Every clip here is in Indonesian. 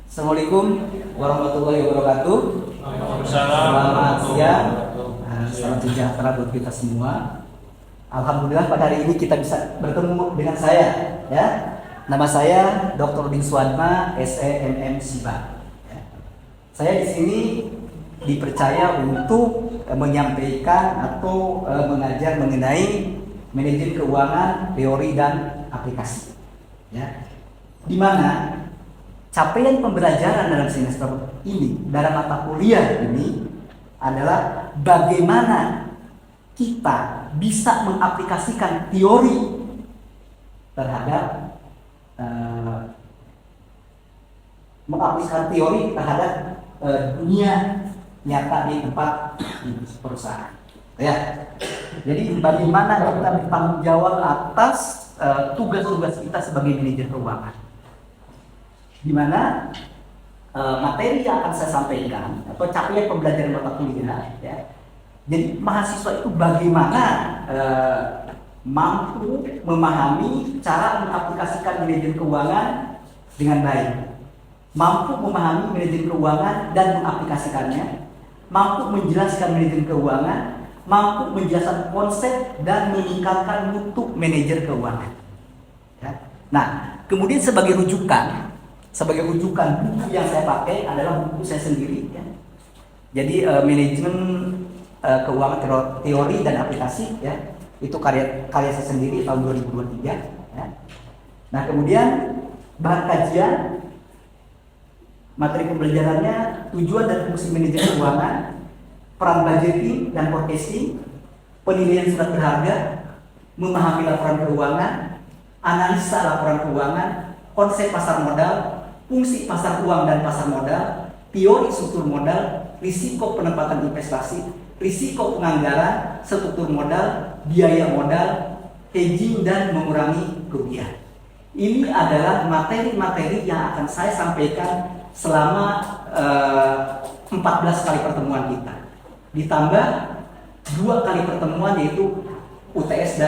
Assalamualaikum warahmatullahi wabarakatuh. Selamat siang, salam sejahtera buat kita semua. Alhamdulillah pada hari ini kita bisa bertemu dengan saya, ya. Nama saya Dr. Udin Suwadma, SEMM SIBA. Ya. Saya di sini dipercaya untuk menyampaikan atau mengajar mengenai manajemen keuangan, teori dan aplikasi. Ya. Di mana capaian pembelajaran dalam semester ini, dalam mata kuliah ini adalah bagaimana kita bisa mengaplikasikan teori terhadap dunia nyata di tempat perusahaan. Ya. Jadi bagaimana kita bertanggung jawab atas tugas-tugas kita sebagai manajer keuangan. Di mana materi yang akan saya sampaikan atau capaian pembelajaran mata kuliah, ya. Jadi mahasiswa itu bagaimana mampu memahami cara mengaplikasikan manajemen keuangan dengan baik, mampu memahami manajemen keuangan dan mengaplikasikannya, mampu menjelaskan manajemen keuangan, mampu menjelaskan konsep dan meningkatkan mutu manajer keuangan. Ya. Nah, kemudian sebagai rujukan buku yang saya pakai adalah buku saya sendiri, ya. Jadi manajemen keuangan teori dan aplikasi, ya, itu karya saya sendiri tahun 2023, ya. Nah, kemudian bahan kajian, materi pembelajarannya, tujuan dan fungsi manajemen keuangan, peran budgeting dan forecasting, penilaian surat berharga, memahami laporan keuangan, analisa laporan keuangan, konsep pasar modal, fungsi pasar uang dan pasar modal, teori struktur modal, risiko penempatan investasi, risiko penganggaran, struktur modal, biaya modal, hedging dan mengurangi kerugian. Ini adalah materi-materi yang akan saya sampaikan selama 14 kali pertemuan kita. Ditambah 2 kali pertemuan yaitu UTS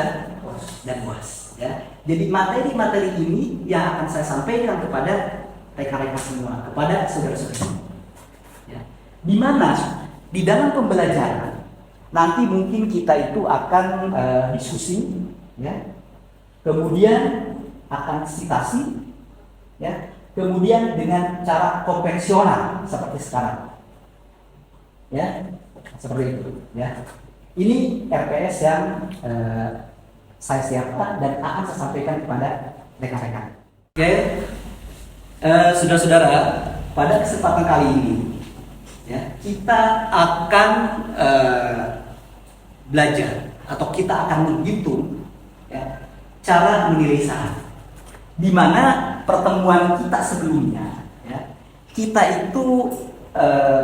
dan UAS. Ya. Jadi materi-materi ini yang akan saya sampaikan kepada rekan-rekan semua, kepada saudara-saudara. Ya. Di mana di dalam pembelajaran nanti mungkin kita itu akan diskusi, ya. Kemudian akan citasi, ya. Kemudian dengan cara konvensional seperti sekarang, ya, seperti itu, ya. Ini RPS yang saya siapkan dan akan saya sampaikan kepada rekan-rekan. Oke, saudara-saudara, pada kesempatan kali ini, ya, kita akan belajar atau kita akan menghitung, ya, cara menilai saham. Di mana pertemuan kita sebelumnya, ya, kita itu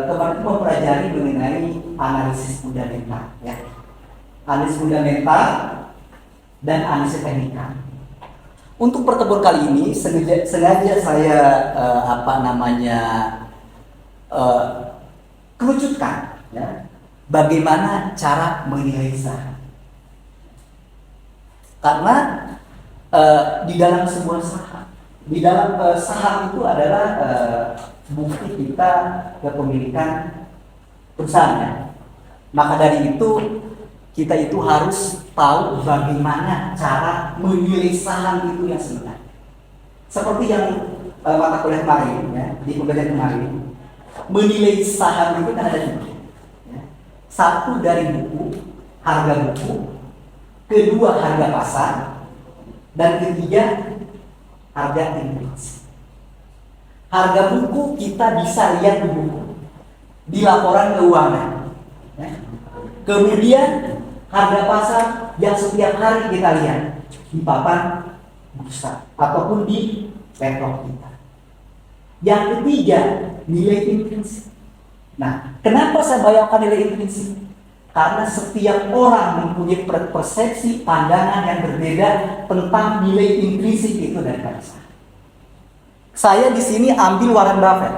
kemarin mempelajari mengenai analisis fundamental, ya, analisis fundamental dan analisis teknikal. Untuk pertemuan kali ini sengaja saya kerucutkan, ya, bagaimana cara menilai saham. Karena di dalam sebuah saham, saham itu adalah bukti kita kepemilikan perusahaan. Maka dari itu kita itu harus tahu bagaimana cara menilai saham itu yang sebenarnya. Seperti yang mata kuliah kemarin, ya, di pembelajaran kemarin, menilai saham itu kan ada 2. Ya. 1 dari buku, harga buku, 2 harga pasar, dan 3 harga intriksi. Harga buku kita bisa lihat di buku, di laporan keuangan. Ya. Kemudian harga pasar yang setiap hari kita lihat di papan bursa ataupun di laptop kita. Yang ketiga, nilai intrinsik. Nah, kenapa saya bayangkan nilai intrinsik? Karena setiap orang mempunyai persepsi pandangan yang berbeda tentang nilai intrinsik itu dari saham. Saya di sini ambil Warren Buffett.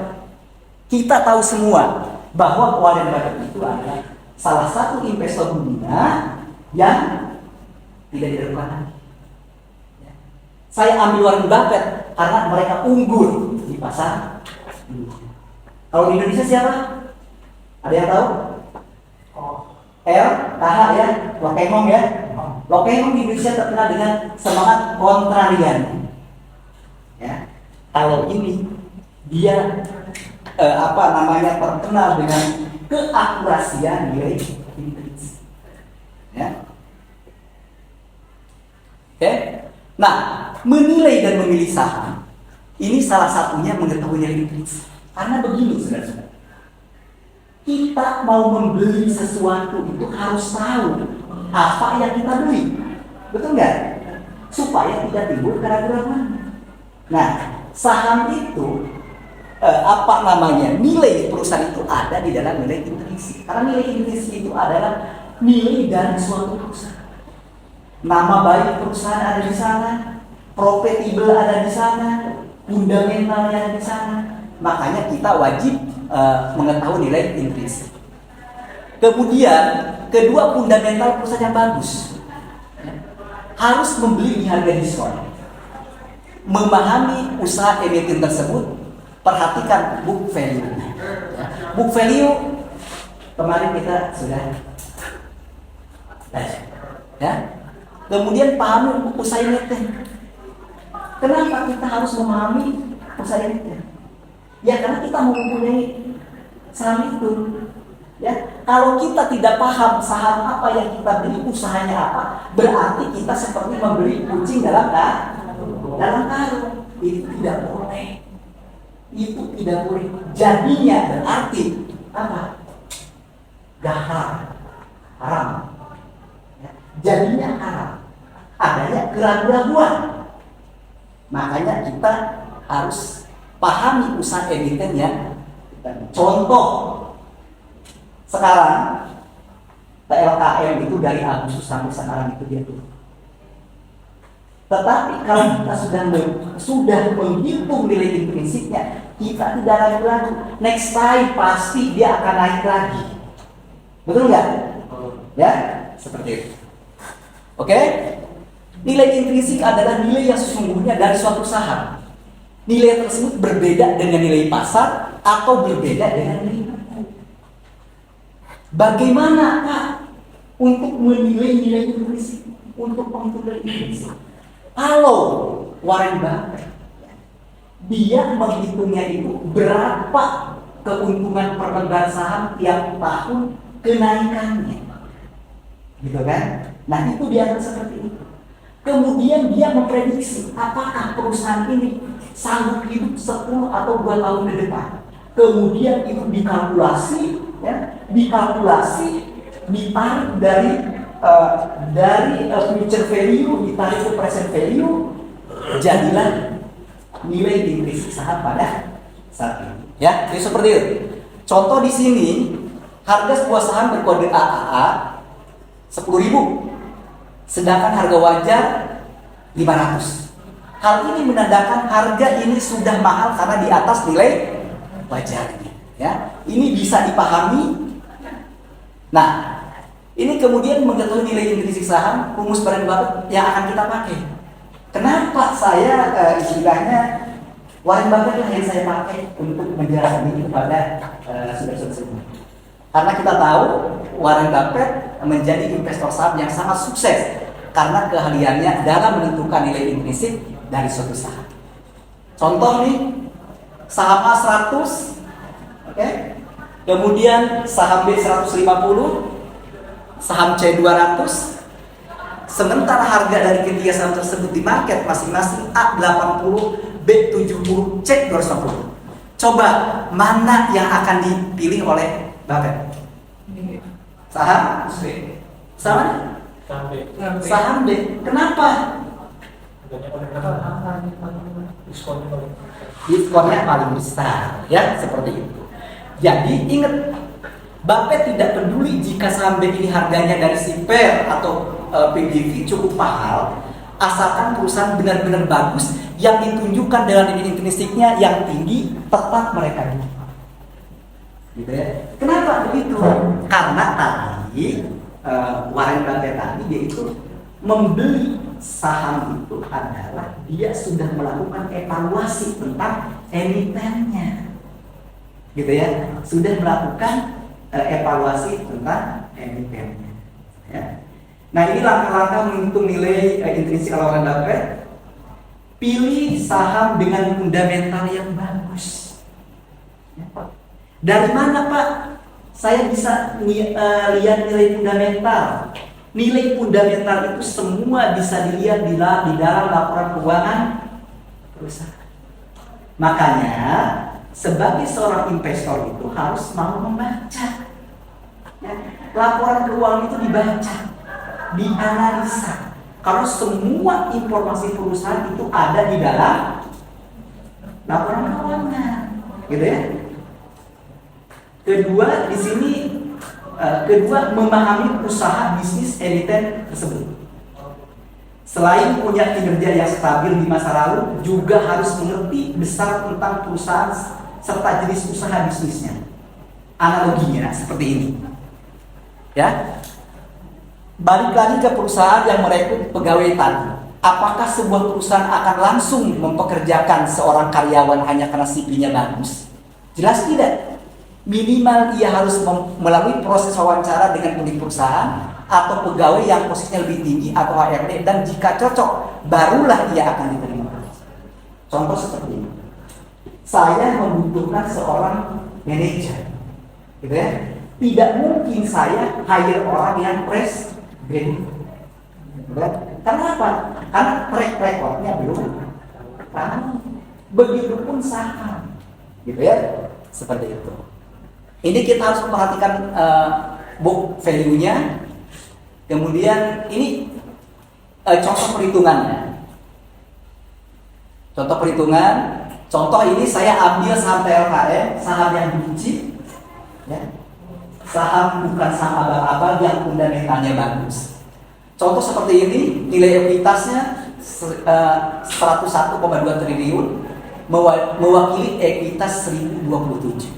Kita tahu semua bahwa Warren Buffett itu adalah salah satu investor dunia yang tidak diragukan. Saya ambil Warren Buffett karena mereka unggul di pasar Kalau di Indonesia siapa? Ada yang tahu? L, KH ya, Lokehong ya. Lokehong di Indonesia terkenal dengan semangat kontrarian. Ya, kalau ini dia terkenal dengan keakurasian nilai intrinsik. Ya. Oke. Nah, menilai dan memilih saham ini salah satunya mengetahui nilai intrinsik. Karena begini, saudara-saudara. Kita mau membeli sesuatu itu harus tahu apa yang kita beli. Betul nggak? Supaya tidak timbul keraguan. Nah, saham itu nilai perusahaan itu ada di dalam nilai intrinsik. Karena nilai intrinsik itu adalah nilai dari suatu perusahaan. Nama baik perusahaan ada di sana, profitable ada di sana, fundamentalnya ada di sana. Makanya kita wajib mengetahui nilai intrinsik. Kemudian kedua, fundamental perusahaan yang bagus. Harus membeli di harga diskon. Memahami usaha emiten tersebut, perhatikan book value. Book value kemarin kita sudah ya. Kemudian pahami usaha emiten. Kenapa kita harus memahami usaha emiten? Ya karena kita mempunyai saham itu. Ya, kalau kita tidak paham saham apa yang kita beli, usahanya apa, berarti kita seperti membeli kucing dalam karung. Itu tidak boleh. Itu tidak boleh. Jadinya berarti apa? Haram. Ya, jadinya haram. Adanya keraguan-keraguan. Makanya kita harus pahami usaha emitennya. Contoh, sekarang TLKM itu dari Agustus sampai sekarang itu dia turun. Tetapi kalau kita sudah menghitung nilai intrinsiknya, kita tidak ragu-ragu. Next time pasti dia akan naik lagi. Betul nggak? Ya, seperti itu. Oke? Nilai intrinsik adalah nilai yang sesungguhnya dari suatu saham. Nilai tersebut berbeda dengan nilai pasar atau berbeda dengan nilai buku. Bagaimana Pak untuk menilai nilai intrinsik? Untuk penghitung nilai intrinsik? Kalau Warren Buffett, dia menghitungnya itu berapa keuntungan per lembar saham tiap tahun kenaikannya, gitu kan? Nah itu dia seperti itu. Kemudian dia memprediksi apakah perusahaan ini sanggup hidup 10 atau 2 tahun ke depan. Kemudian itu dikalkulasi, ya, ditarik dari future value, ditarik ke present value, jadilah nilai intrinsik saham pada saat ini. Ya, jadi seperti itu. Contoh di sini, harga sebuah saham berkode AAA 10.000, sedangkan harga wajar 500. Hal ini menandakan harga ini sudah mahal karena di atas nilai wajarnya. Ya, ini bisa dipahami. Nah, ini kemudian mengetahui nilai intrinsik saham, rumus Warren Buffett yang akan kita pakai. Kenapa saya istilahnya Warren Buffett lah yang saya pakai untuk menjelaskan ini kepada saudara-saudara semua. Karena kita tahu Warren Buffett menjadi investor saham yang sangat sukses karena keahliannya dalam menentukan nilai intrinsik dari suatu saham. Contoh nih, saham A 100, oke? Kemudian saham B 150, saham C 200. Sementara harga dari ketiga saham tersebut di market masing-masing A 80, B 70, C 250. Coba mana yang akan dipilih oleh Buffett? Saham B. Saham B. Kenapa? Diskonnya paling besar, ya, seperti itu. Jadi ingat, Buffett tidak peduli jika saham B ini harganya dari si PER atau PBV cukup mahal, asalkan perusahaan benar-benar bagus yang ditunjukkan dengan nilai intrinsiknya yang tinggi, tetap mereka beli. Gitu ya. Kenapa begitu? Karena tadi Warren Buffett tadi dia itu membeli saham itu adalah dia sudah melakukan evaluasi tentang emitennya. gitu ya, sudah melakukan evaluasi tentang emitennya. Ya. Nah, ini langkah-langkah menghitung nilai intrinsik kalau Anda dapat. Pilih saham dengan fundamental yang bagus. Ya. Dari mana, Pak? Saya bisa lihat nilai fundamental. Nilai fundamental itu semua bisa dilihat di dalam laporan keuangan perusahaan. Makanya, sebagai seorang investor itu harus mau membaca. Ya. Laporan keuangan itu dibaca, dianalisa. Karena semua informasi perusahaan itu ada di dalam laporan keuangan, gitu ya. Kedua, di sini memahami usaha bisnis emiten tersebut. Selain punya kinerja yang stabil di masa lalu, juga harus mengerti besar tentang perusahaan serta jenis usaha bisnisnya. Analoginya seperti ini, ya. Balik lagi ke perusahaan yang merekrut pegawai tadi. Apakah sebuah perusahaan akan langsung mempekerjakan seorang karyawan hanya karena CV-nya bagus? Jelas tidak. Minimal ia harus melalui proses wawancara dengan pemilik perusahaan atau pegawai yang posisinya lebih tinggi atau HRD, dan jika cocok, barulah ia akan diterima. Contoh seperti ini. Saya membutuhkan seorang manajer, gitu ya. Tidak mungkin saya hire orang yang fresh graduate. Karena apa? Karena track recordnya belum. Begitupun saham, gitu ya. Seperti itu. Ini kita harus memperhatikan book value-nya. Kemudian ini contoh perhitungannya. Contoh perhitungan. Contoh ini saya ambil saham TLKM, saham yang buncit, ya. Saham bukan saham abal-abal yang fundamentalnya bagus. Contoh seperti ini, nilai ekuitasnya 101,2 triliun, mewakili ekuitas 1027.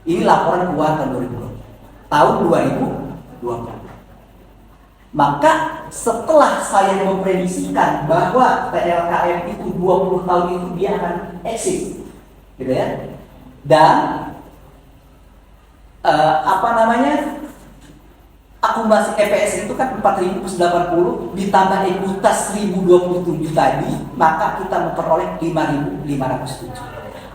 Ini laporan keuangan tahun 2020. Maka setelah saya memprediksikan bahwa TLKM itu 20 tahun itu dia akan exit, gitu ya. Dan akumulasi EPS itu kan 4.080 ditambah ekuitas 1027 tadi, maka kita memperoleh 5.507.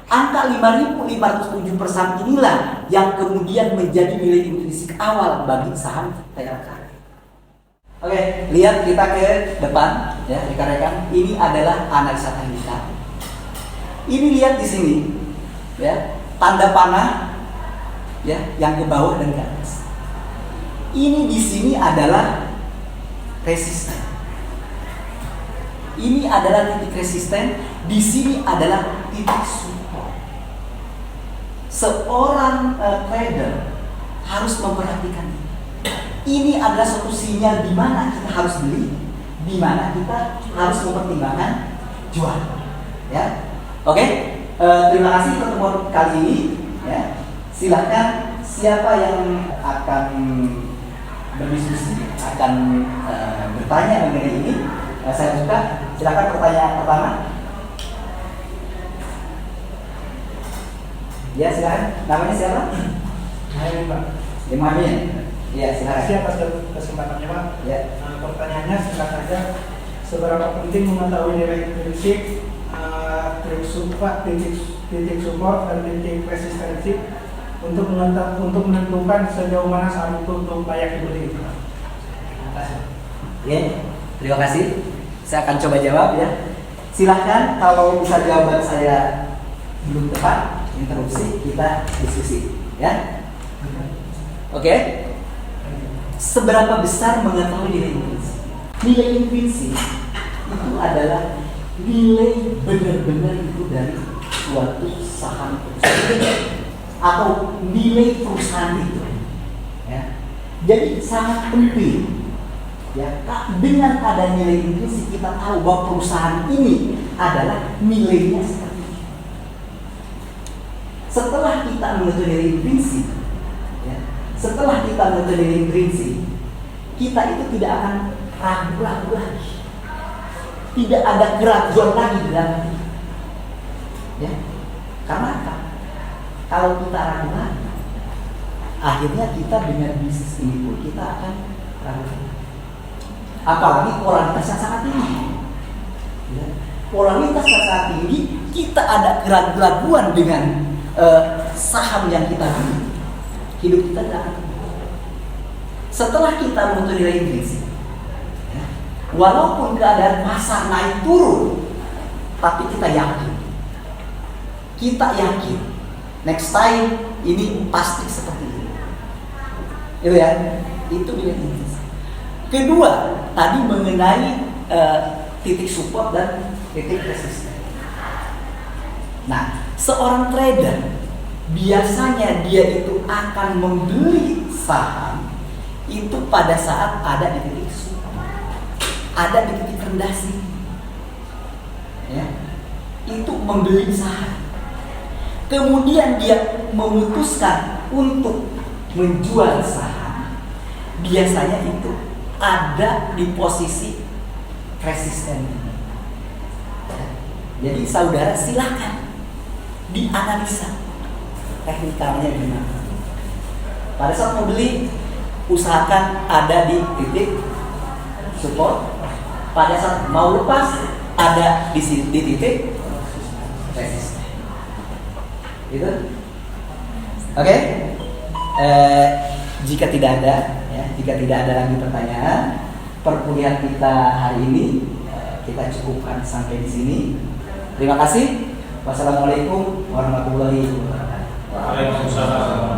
Angka 5.507 per saham inilah yang kemudian menjadi nilai intrinsik awal bagi saham TLKM. Oke, lihat kita ke depan, ya rekan-rekan. Ini adalah analisa teknikal. Ini lihat di sini, ya tanda panah, ya yang ke bawah dan ke atas. Ini di sini adalah resisten. Ini adalah titik resisten. Di sini adalah titik support. Seorang trader harus memperhatikan ini. Ini adalah suatu sinyal di mana kita harus beli, di mana kita harus mempertimbangkan jual. Ya, oke. Terima kasih pertemuan kali ini. Ya, silahkan siapa yang akan berdiskusi, akan bertanya mengenai ini. Saya buka. Silakan pertanyaan pertama. Ya, silakan. Namanya siapa? Hai, Pak. Imamnya. Ya, silakan. Terima kasih atas kesempatannya, Pak. Ya. Pertanyaannya singkat saja. Seberapa penting mengetahui nilai intrinsik, titik support dan titik resistensi untuk menentukan sejauh mana saham itu untuk layak dibeli? Terima kasih. Ya, terima kasih. Saya akan coba jawab ya. Silahkan kalau bisa jawaban saya belum tepat, interupsi, kita diskusi ya. Oke. Seberapa besar mengetahui nilai intrinsik? Nilai intrinsik itu adalah nilai benar-benar itu dari suatu saham atau nilai perusahaan itu ya. Jadi sangat penting ya, dengan ada nilai intrinsik kita tahu bahwa perusahaan ini adalah nilainya seperti ini. Setelah kita mengetahui nilai intrinsik ya, setelah kita mengetahui nilai intrinsik, kita itu tidak akan ragu-ragu lagi, tidak ada keraguan lagi di dalam kita ya. Karena apa? Kalau kita ragu-ragu, akhirnya kita dengan bisnis ini pun kita akan ragu. Apalagi polaritas yang sangat tinggi. Ya. Polaritas yang sangat tinggi, kita ada keraguan dengan saham yang kita beli. Hidup kita tidak akan. Setelah kita menuntut nilai intrinsik, ya, walaupun keadaan pasar naik turun, tapi kita yakin next time ini pasti seperti ini. Itu ya, itu nilai intrinsik. Kedua, tadi mengenai titik support dan titik resisten. Nah, seorang trader biasanya dia itu akan membeli saham itu pada saat ada di titik support, ada di titik rendah sini. Ya, itu membeli saham. Kemudian dia memutuskan untuk menjual saham. Biasanya itu ada di posisi resisten ini. Jadi saudara silakan dianalisa teknikalnya gimana. Pada saat mau beli, usahakan ada di titik support. Pada saat mau lepas, ada di titik resisten. Gitu. Oke. Jika tidak ada lagi pertanyaan, perkuliahan kita hari ini kita cukupkan sampai di sini. Terima kasih. Wassalamualaikum warahmatullahi wabarakatuh. Waalaikumsalam.